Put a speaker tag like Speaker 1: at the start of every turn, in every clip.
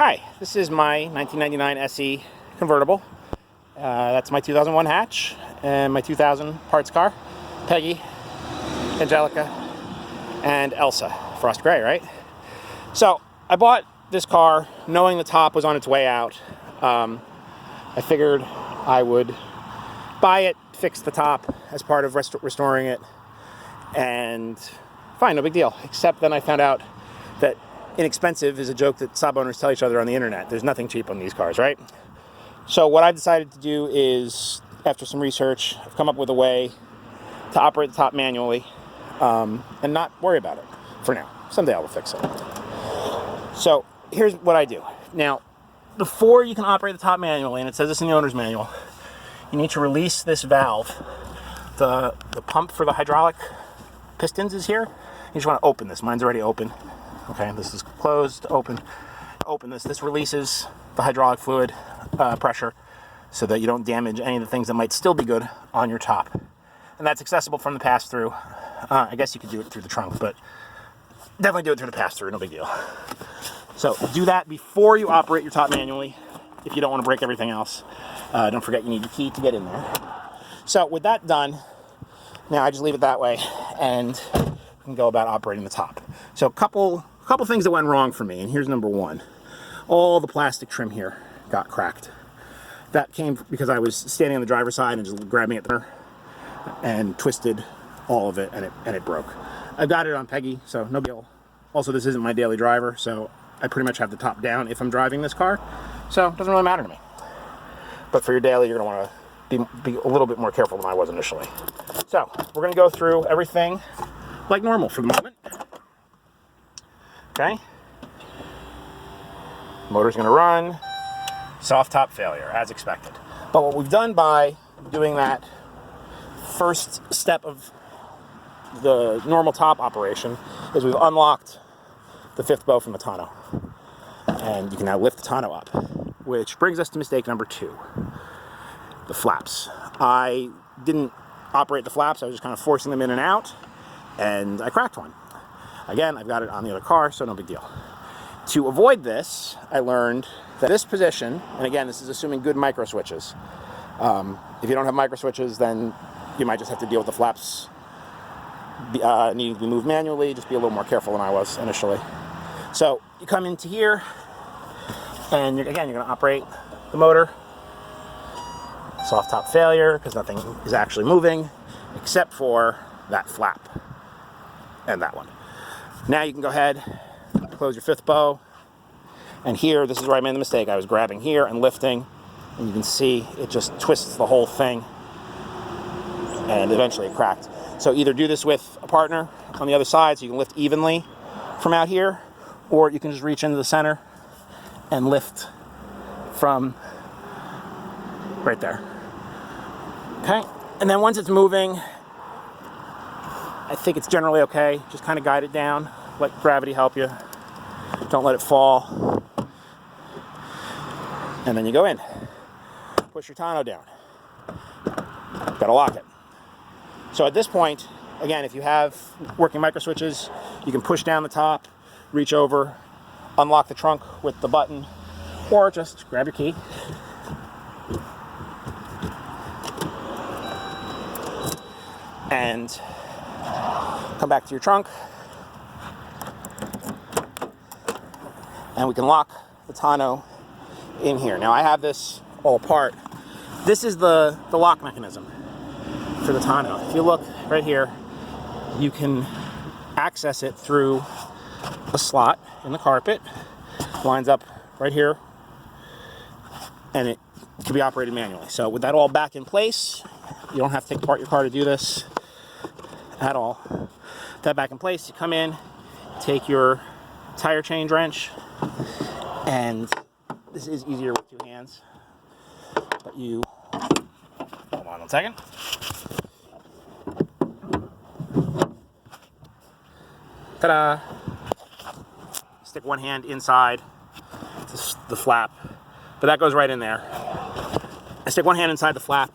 Speaker 1: Hi, this is my 1999 SE convertible. That's my 2001 hatch and my 2000 parts car. Peggy, Angelica, and Elsa. Frost Gray, right? So I bought this car knowing the top was on its way out. I figured I would buy it, fix the top as part of restoring it, and fine, no big deal. Except then I found out that inexpensive is a joke that Saab owners tell each other on the internet. There's nothing cheap on these cars, right? So what I decided to do is, after some research, I've come up with a way to operate the top manually and not worry about it for now. Someday I will fix it. So here's what I do. Now, before you can operate the top manually, and it says this in the owner's manual, you need to release this valve. The pump for the hydraulic pistons is here. You just want to open this. Mine's already open. Okay, this is closed, open. Open this. This releases the hydraulic fluid pressure so that you don't damage any of the things that might still be good on your top. And that's accessible from the pass-through. I guess you could do it through the trunk, but definitely do it through the pass-through, no big deal. So do that before you operate your top manually if you don't want to break everything else. Don't forget you need your key to get in there. So with that done, now I just leave it that way and we can go about operating the top. So a couple things that went wrong for me, and here's number one. All the plastic trim here got cracked. That came because I was standing on the driver's side and just grabbing it there and twisted all of it, and it broke. I've got it on Peggy, so no big deal. Also, this isn't my daily driver, so I pretty much have the top down if I'm driving this car, so it doesn't really matter to me. But for your daily, you're going to want to be a little bit more careful than I was initially. So we're going to go through everything like normal for the moment. Okay. Motor's going to run. Soft top failure, as expected. But what we've done by doing that first step of the normal top operation is we've unlocked the fifth bow from the tonneau. And you can now lift the tonneau up, which brings us to mistake number two, the flaps. I didn't operate the flaps, I was just kind of forcing them in and out, and I cracked one. Again, I've got it on the other car, so no big deal. To avoid this, I learned that this position, and again, this is assuming good micro switches. If you don't have micro switches, then you might just have to deal with the flaps needing to be moved manually. Just be a little more careful than I was initially. So you come into here, and again, you're going to operate the motor. Soft top failure, because nothing is actually moving, except for that flap and that one. Now you can go ahead, close your fifth bow, and here, this is where I made the mistake. I was grabbing here and lifting, and you can see it just twists the whole thing, and eventually it cracked. So either do this with a partner on the other side so you can lift evenly from out here, or you can just reach into the center and lift from right there. Okay, and then once it's moving, I think it's generally okay. Just kind of guide it down, let gravity help you. Don't let it fall. And then you go in. Push your tonneau down. Gotta lock it. So at this point, again, if you have working micro switches, you can push down the top, reach over, unlock the trunk with the button, or just grab your key. And come back to your trunk, and we can lock the tonneau in here. Now I have this all apart. This is the lock mechanism for the tonneau. If you look right here, you can access it through a slot in the carpet. Lines up right here, and it can be operated manually. So with that all back in place, you don't have to take apart your car to do this at all. That back in place, you come in, take your tire change wrench, and this is easier with two hands, but you, hold on 1 second. Ta-da! Stick one hand inside the flap, but that goes right in there. I stick one hand inside the flap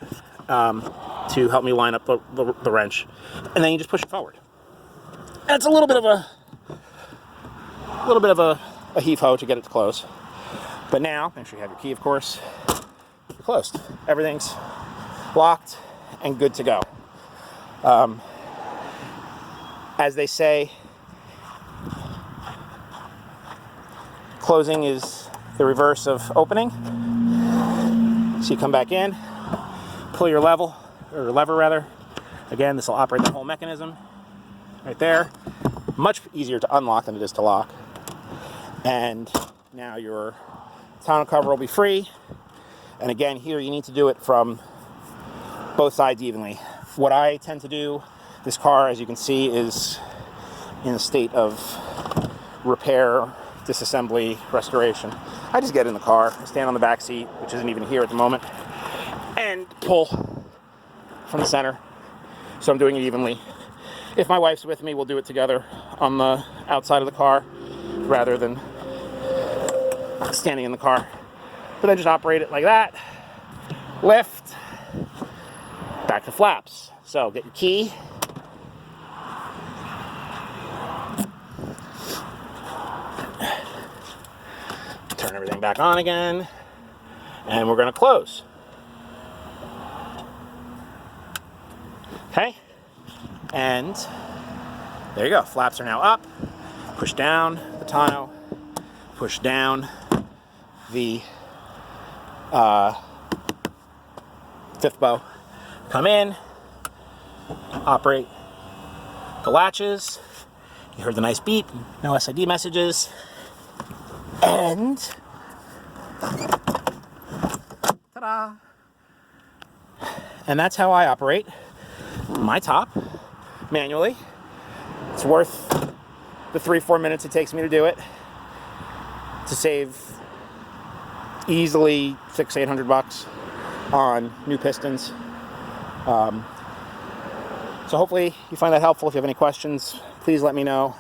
Speaker 1: to help me line up the wrench, and then you just push it forward. And it's a little bit of a heave-ho to get it to close. But now, make sure you have your key, of course, you're closed. Everything's locked and good to go. As they say, closing is the reverse of opening. So you come back in, pull your lever rather. Again, this will operate the whole mechanism right there. Much easier to unlock than it is to lock. And now your tonneau cover will be free. And again, here you need to do it from both sides evenly. What I tend to do, this car, as you can see, is in a state of repair, disassembly, restoration. I just get in the car, stand on the back seat, which isn't even here at the moment, and pull from the center. So I'm doing it evenly. If my wife's with me, we'll do it together on the outside of the car rather than standing in the car. But then just operate it like that. Lift. Back to flaps. So get your key. Turn everything back on again. And we're going to close. Okay. And there you go. Flaps are now up. Push down the tonneau. Push down the fifth bow. Come in. Operate the latches. You heard the nice beep. No SID messages. And ta-da! And that's how I operate my top manually. It's worth the 3-4 minutes it takes me to do it to save easily $600-800 on new pistons. So hopefully you find that helpful. If you have any questions, please let me know.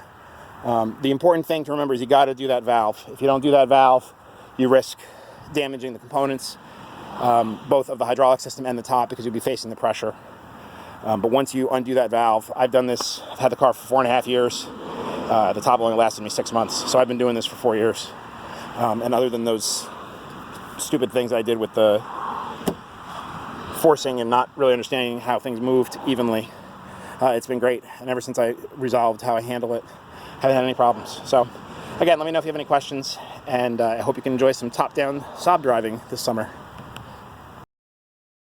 Speaker 1: The important thing to remember is you got to do that valve. If you don't do that valve, you risk damaging the components, both of the hydraulic system and the top, because you'll be facing the pressure. But once you undo that valve, I've done this, I've had the car for 4.5 years. The top only lasted me 6 months, so I've been doing this for 4 years. And other than those stupid things I did with the forcing and not really understanding how things moved evenly, it's been great. And ever since I resolved how I handle it, I haven't had any problems. So again, let me know if you have any questions, and I hope you can enjoy some top-down Saab driving this summer.